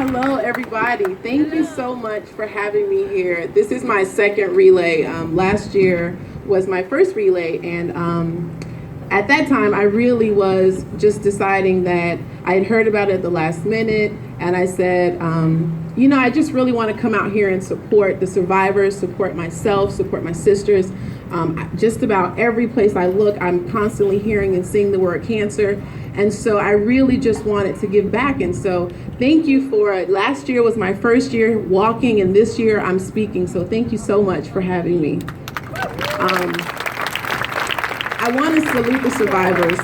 Hello, everybody. Thank you so much for having me here. This is my second relay. Last year was my first relay, and at that time, I really was just deciding that I had heard about it at the last minute, and I said, I just really want to come out here and support the survivors, support myself, support my sisters. Just about every place I look, I'm constantly hearing and seeing the word cancer. And so I really just wanted to give back. And so thank you for it. Last year was my first year walking, and this year I'm speaking. So thank you so much for having me. I want to salute the survivors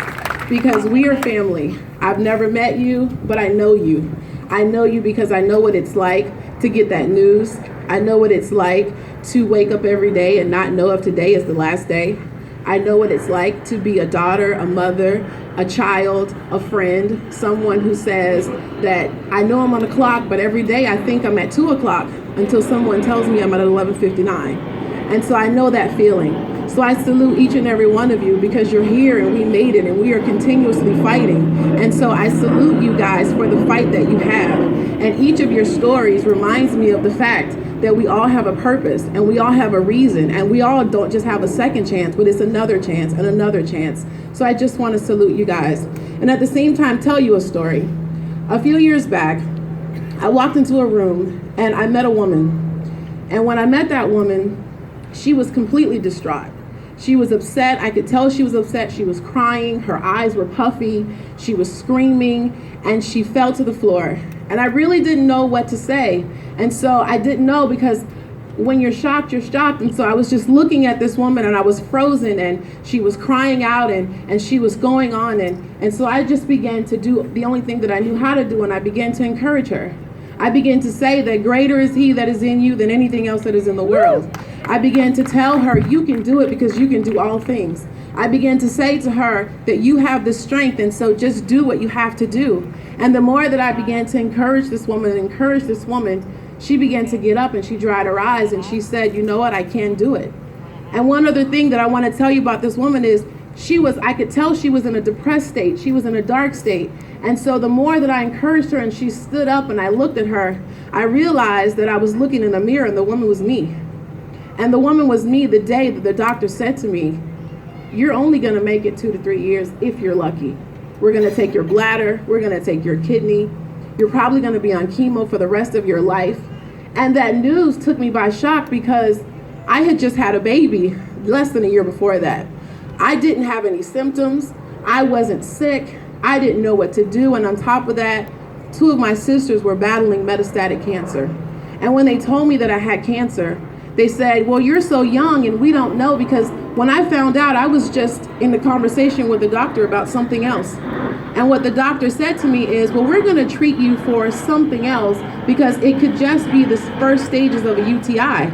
because we are family. I've never met you, but I know you. I know you because I know what it's like to get that news. I know what it's like to wake up every day and not know if today is the last day. I know what it's like to be a daughter, a mother, a child, a friend, someone who says that I know I'm on the clock, but every day I think I'm at 2 o'clock until someone tells me I'm at 11:59. And so I know that feeling. So I salute each and every one of you because you're here and we made it and we are continuously fighting. And so I salute you guys for the fight that you have. And each of your stories reminds me of the fact that we all have a purpose and we all have a reason and we all don't just have a second chance, but it's another chance and another chance. So I just want to salute you guys. And at the same time, tell you a story. A few years back, I walked into a room and I met a woman. And when I met that woman, she was completely distraught. She was upset. I could tell she was upset. She was crying. Her eyes were puffy. She was screaming and she fell to the floor. And I really didn't know what to say. And so I didn't know because when you're shocked, you're shocked. And so I was just looking at this woman and I was frozen and she was crying out and she was going on. And so I just began to do the only thing that I knew how to do, and I began to encourage her. I began to say that greater is he that is in you than anything else that is in the world. I began to tell her, you can do it because you can do all things. I began to say to her that you have the strength, and so just do what you have to do. And the more that I began to encourage this woman, she began to get up and she dried her eyes and she said, you know what, I can do it. And one other thing that I want to tell you about this woman is I could tell she was in a depressed state. She was in a dark state. And so the more that I encouraged her and she stood up and I looked at her, I realized that I was looking in a mirror and the woman was me. And the woman was me the day that the doctor said to me, you're only going to make it 2 to 3 years if you're lucky. We're going to take your bladder. We're going to take your kidney. You're probably going to be on chemo for the rest of your life. And that news took me by shock because I had just had a baby less than a year before that. I didn't have any symptoms. I wasn't sick. I didn't know what to do. And on top of that, 2 of my sisters were battling metastatic cancer. And when they told me that I had cancer, they said, well, you're so young and we don't know, because when I found out, I was just in the conversation with the doctor about something else. And what the doctor said to me is, well, we're going to treat you for something else because it could just be the first stages of a UTI.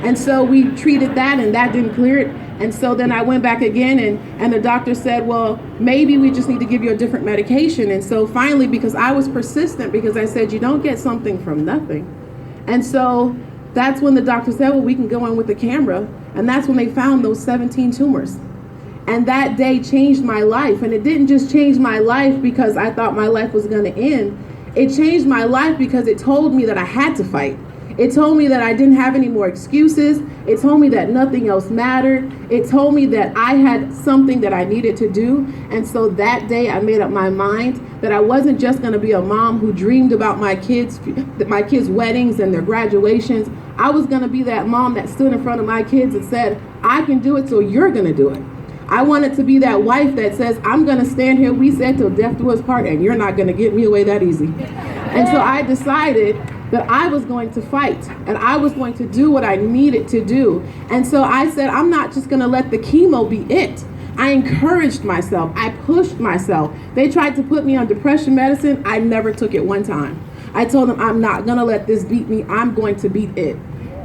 And so we treated that and that didn't clear it. And so then I went back again and the doctor said, well, maybe we just need to give you a different medication. And so finally, because I was persistent, because I said, you don't get something from nothing. And so that's when the doctor said, well, we can go in with the camera. And that's when they found those 17 tumors. And that day changed my life. And it didn't just change my life because I thought my life was going to end. It changed my life because it told me that I had to fight. It told me that I didn't have any more excuses. It told me that nothing else mattered. It told me that I had something that I needed to do. And so that day I made up my mind that I wasn't just going to be a mom who dreamed about my kids' weddings and their graduations. I was going to be that mom that stood in front of my kids and said, I can do it, so you're going to do it. I wanted to be that wife that says, I'm going to stand here, we said, till death do us part, and you're not going to get me away that easy. And so I decided that I was going to fight and I was going to do what I needed to do. And so I said, I'm not just going to let the chemo be it. I encouraged myself. I pushed myself. They tried to put me on depression medicine. I never took it one time. I told them, I'm not going to let this beat me. I'm going to beat it.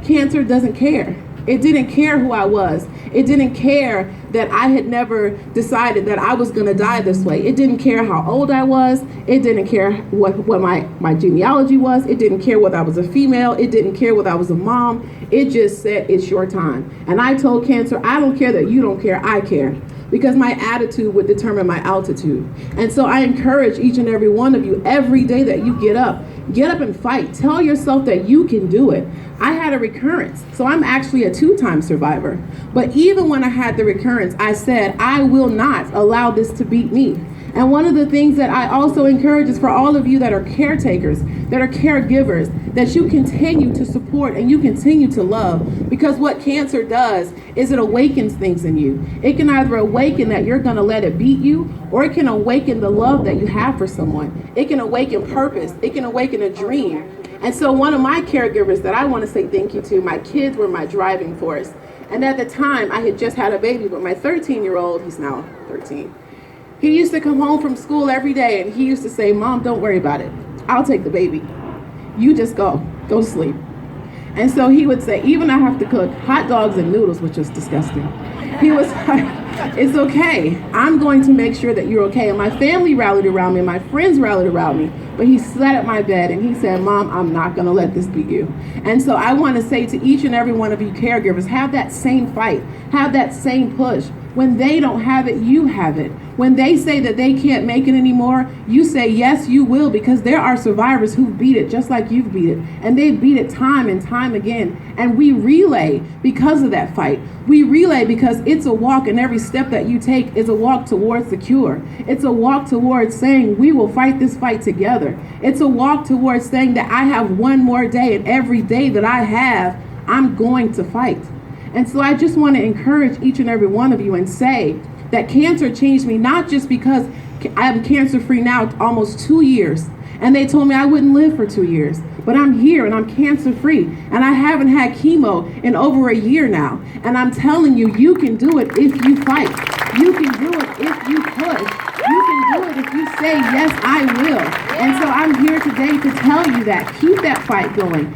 Cancer doesn't care. It didn't care who I was. It didn't care that I had never decided that I was going to die this way. It didn't care how old I was. It didn't care what my genealogy was. It didn't care whether I was a female. It didn't care whether I was a mom. It just said, it's your time. And I told cancer, I don't care that you don't care, I care. Because my attitude would determine my altitude. And so I encourage each and every one of you, every day that you get up, Get up and fight. Tell yourself that you can do it. I had a recurrence, so I'm actually a 2-time survivor. But even when I had the recurrence, I said, I will not allow this to beat me. And one of the things that I also encourage is for all of you that are caretakers, that are caregivers, that you continue to support and you continue to love. Because what cancer does is it awakens things in you. It can either awaken that you're going to let it beat you, or it can awaken the love that you have for someone. It can awaken purpose. It can awaken a dream. And so one of my caregivers that I want to say thank you to, my kids were my driving force. And at the time, I had just had a baby, but my 13-year-old, he's now 13, he used to come home from school every day and he used to say, Mom, don't worry about it. I'll take the baby. You just go to sleep. And so he would say, even I have to cook hot dogs and noodles, which was disgusting. He was like, it's okay. I'm going to make sure that you're okay. And my family rallied around me, and my friends rallied around me. But he sat at my bed and he said, Mom, I'm not going to let this be you. And so I want to say to each and every one of you caregivers, have that same fight, have that same push. When they don't have it, you have it. When they say that they can't make it anymore, you say, yes, you will, because there are survivors who beat it just like you've beat it. And they beat it time and time again. And we relay because of that fight. We relay because it's a walk, and every step that you take is a walk towards the cure. It's a walk towards saying, we will fight this fight together. It's a walk towards saying that I have one more day, and every day that I have, I'm going to fight. And so I just want to encourage each and every one of you and say that cancer changed me, not just because I'm cancer free now almost 2 years. And they told me I wouldn't live for 2 years. But I'm here and I'm cancer free. And I haven't had chemo in over a year now. And I'm telling you, you can do it if you fight. You can do it if you push. You can do it if you say, yes, I will. And so I'm here today to tell you that. Keep that fight going.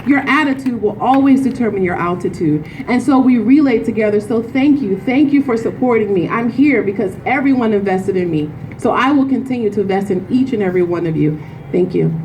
Your attitude will always determine your altitude. And so we relay together. So thank you. Thank you for supporting me. I'm here because everyone invested in me. So I will continue to invest in each and every one of you. Thank you.